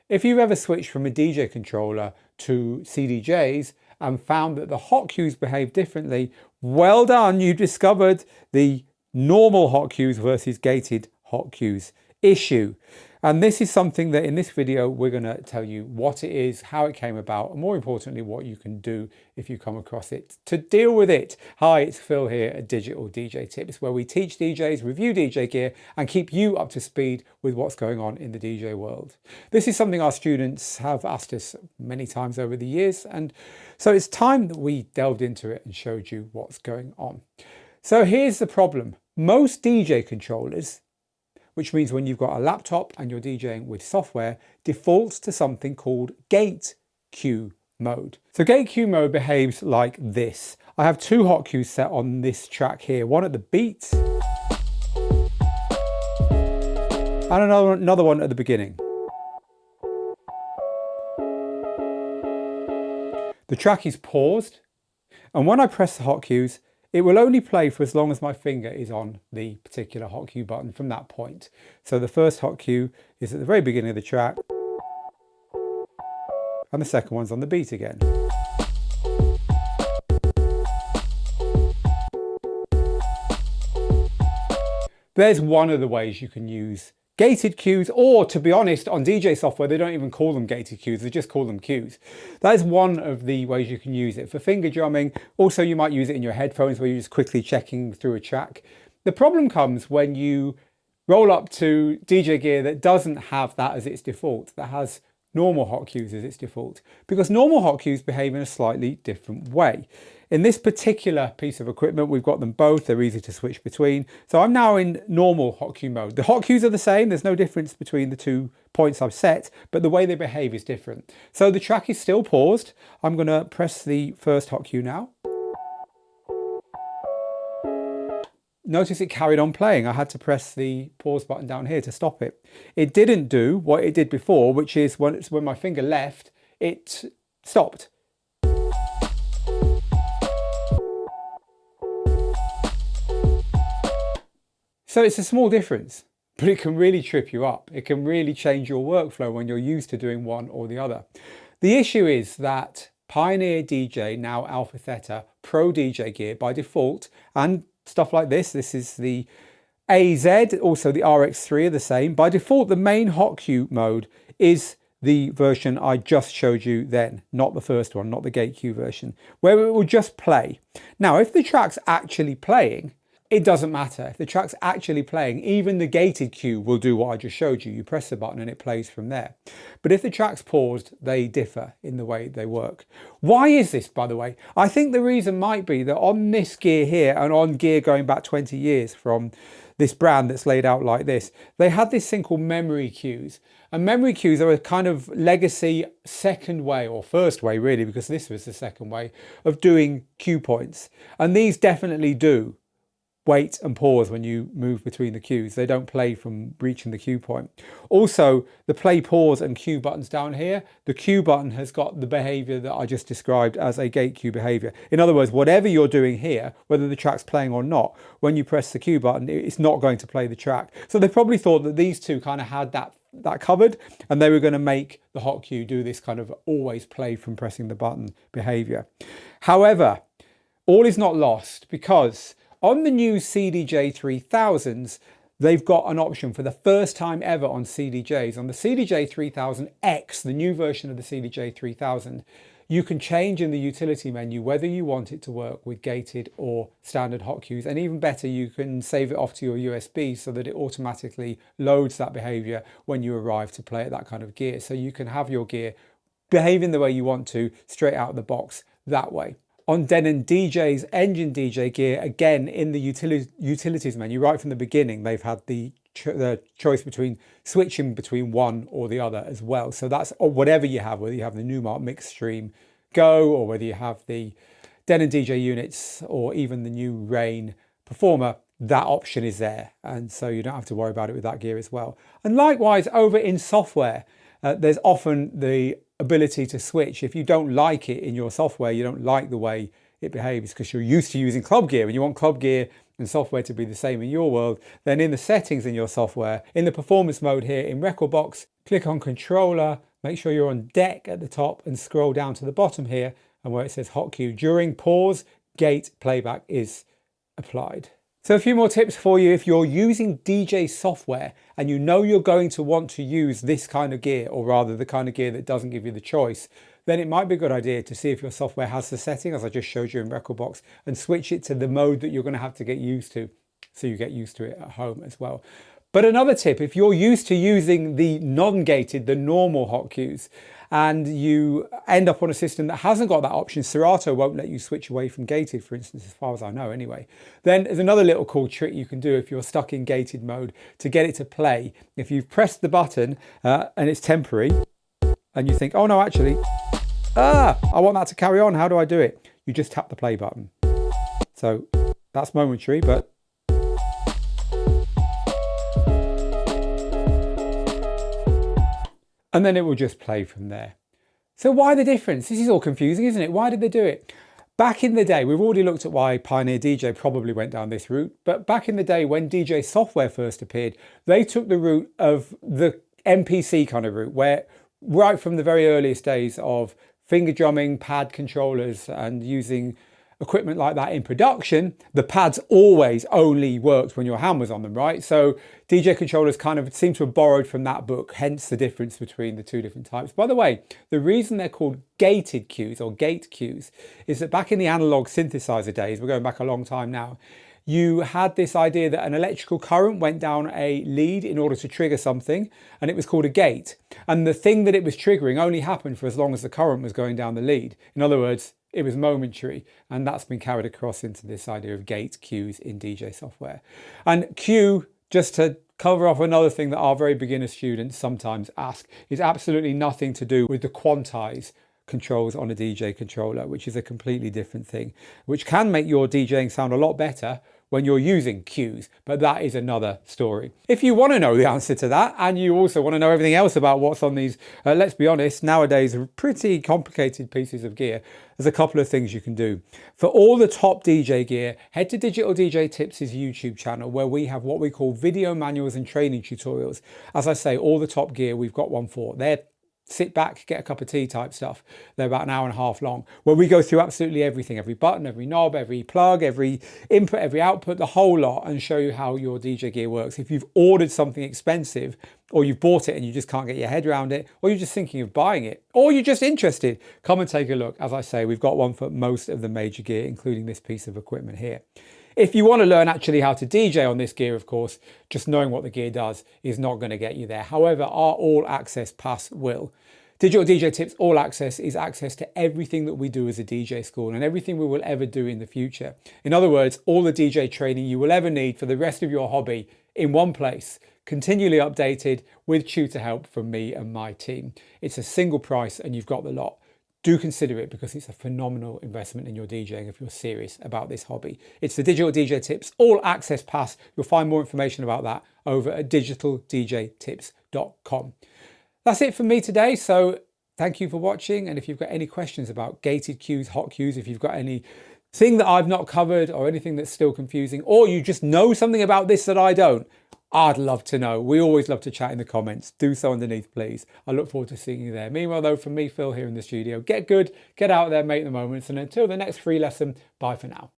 If you've ever switched from a DJ controller to CDJs and found that the hot cues behave differently, well done, you discovered the normal hot cues versus gated hot cues issue. And this is something that in this video, we're going to tell you what it is, how it came about, and more importantly, what you can do if you come across it to deal with it. Hi, it's Phil here at Digital DJ Tips, where we teach DJs, review DJ gear, and keep you up to speed with what's going on in the DJ world. This is something our students have asked us many times over the years, and so it's time that we delved into it and showed you what's going on. So here's the problem. Most DJ controllers, which means when you've got a laptop and you're DJing with software, defaults to something called gate cue mode. So gate cue mode behaves like this. I have two hot cues set on this track here, one at the beat and another one at the beginning. The track is paused, and when I press the hot cues, it will only play for as long as my finger is on the particular hot cue button from that point. So the first hot cue is at the very beginning of the track, and the second one's on the beat again. There's one of the ways you can use gated cues, or to be honest, on DJ software, they don't even call them gated cues, they just call them cues. That is one of the ways you can use it. For finger drumming, also you might use it in your headphones where you're just quickly checking through a track. The problem comes when you roll up to DJ gear that doesn't have that as its default, that has normal hot cues as its default, because normal hot cues behave in a slightly different way. In this particular piece of equipment, we've got them both, they're easy to switch between. So I'm now in normal hot cue mode. The hot cues are the same, there's no difference between the 2 points I've set, but the way they behave is different. So the track is still paused. I'm going to press the first hot cue now. Notice it carried on playing. I had to press the pause button down here to stop it. It didn't do what it did before, which is when my finger left, it stopped. So it's a small difference, but it can really trip you up. It can really change your workflow when you're used to doing one or the other. The issue is that Pioneer DJ, now Alpha Theta, Pro DJ gear by default, and stuff like this is the AZ, also the RX3 are the same. By default, the main hot cue mode is the version I just showed you then, not the first one, not the gate cue version, where it will just play. Now, if the track's actually playing, it doesn't matter. If the track's actually playing, even the gated cue will do what I just showed you. You press the button and it plays from there. But if the track's paused, they differ in the way they work. Why is this, by the way? I think the reason might be that on this gear here and on gear going back 20 years from this brand that's laid out like this, they had this thing called memory cues. And memory cues are a kind of legacy second way, or first way really, because this was the second way of doing cue points. And these definitely do wait and pause when you move between the cues. They don't play from reaching the cue point. Also, the play, pause and cue buttons down here, the cue button has got the behavior that I just described as a gate cue behavior. In other words, whatever you're doing here, whether the track's playing or not, when you press the cue button, it's not going to play the track. So they probably thought that these two kind of had that covered, and they were going to make the hot cue do this kind of always play from pressing the button behavior. However, all is not lost, because on the new CDJ-3000s, they've got an option for the first time ever on CDJs. On the CDJ-3000X, the new version of the CDJ-3000, you can change in the utility menu whether you want it to work with gated or standard hot cues. And even better, you can save it off to your USB so that it automatically loads that behavior when you arrive to play at that kind of gear. So you can have your gear behaving the way you want to straight out of the box that way. On Denon DJ's Engine DJ gear, again in the utilities menu, right from the beginning, they've had the choice between switching between one or the other as well. So that's whatever you have, whether you have the Numark Mix Stream Go, or whether you have the Denon DJ units, or even the new Rain Performer, that option is there. And so you don't have to worry about it with that gear as well. And likewise, over in software, there's often the ability to switch. If you don't like it in your software, you don't like the way it behaves because you're used to using club gear and you want club gear and software to be the same in your world, then in the settings in your software, in the performance mode here in Rekordbox, click on controller, make sure you're on deck at the top and scroll down to the bottom here, and where it says hot cue, during pause, gate playback is applied. So a few more tips for you. If you're using DJ software and you know you're going to want to use this kind of gear, or rather the kind of gear that doesn't give you the choice, then it might be a good idea to see if your software has the setting, as I just showed you in Rekordbox, and switch it to the mode that you're going to have to get used to, so you get used to it at home as well. But another tip, if you're used to using the non-gated, the normal hot cues, and you end up on a system that hasn't got that option, Serato won't let you switch away from gated, for instance, as far as I know anyway, then there's another little cool trick you can do if you're stuck in gated mode to get it to play. If you've pressed the button and it's temporary, and you think, oh no, actually, I want that to carry on, how do I do it? You just tap the play button. So that's momentary, but and then it will just play from there. So why the difference? This is all confusing, isn't it? Why did they do it? Back in the day, we've already looked at why Pioneer DJ probably went down this route, but back in the day when DJ software first appeared, they took the route of the MPC kind of route, where right from the very earliest days of finger drumming, pad controllers, and using equipment like that in production, the pads always only worked when your hand was on them, right? So DJ controllers kind of seem to have borrowed from that book, hence the difference between the two different types. By the way, the reason they're called gated cues or gate cues is that back in the analog synthesizer days, we're going back a long time now, you had this idea that an electrical current went down a lead in order to trigger something, and it was called a gate. And the thing that it was triggering only happened for as long as the current was going down the lead. In other words, it was momentary, and that's been carried across into this idea of gate cues in DJ software. And cue, just to cover off another thing that our very beginner students sometimes ask, is absolutely nothing to do with the Quantize controls on a DJ controller, which is a completely different thing, which can make your DJing sound a lot better when you're using cues, but that is another story. If you want to know the answer to that, and you also want to know everything else about what's on these, let's be honest, nowadays pretty complicated pieces of gear, there's a couple of things you can do. For all the top DJ gear, head to Digital DJ Tips' YouTube channel, where we have what we call video manuals and training tutorials. As I say, all the top gear, we've got one for. They're sit back, get a cup of tea type stuff. They're about an hour and a half long, where we go through absolutely everything, every button, every knob, every plug, every input, every output, the whole lot, and show you how your DJ gear works. If you've ordered something expensive, or you've bought it and you just can't get your head around it, or you're just thinking of buying it, or you're just interested, come and take a look. As I say, we've got one for most of the major gear, including this piece of equipment here. If you want to learn actually how to DJ on this gear, of course, just knowing what the gear does is not going to get you there. However, our All Access Pass will. Digital DJ Tips All Access is access to everything that we do as a DJ school and everything we will ever do in the future. In other words, all the DJ training you will ever need for the rest of your hobby in one place, continually updated with tutor help from me and my team. It's a single price and you've got the lot. Do consider it, because it's a phenomenal investment in your DJing if you're serious about this hobby. It's the Digital DJ Tips All Access Pass. You'll find more information about that over at digitaldjtips.com. That's it for me today. So thank you for watching. And if you've got any questions about gated cues, hot cues, if you've got anything that I've not covered or anything that's still confusing, or you just know something about this that I don't, I'd love to know. We always love to chat in the comments. Do so underneath, please. I look forward to seeing you there. Meanwhile, though, from me, Phil, here in the studio, get good, get out there, make the moments. And until the next free lesson, bye for now.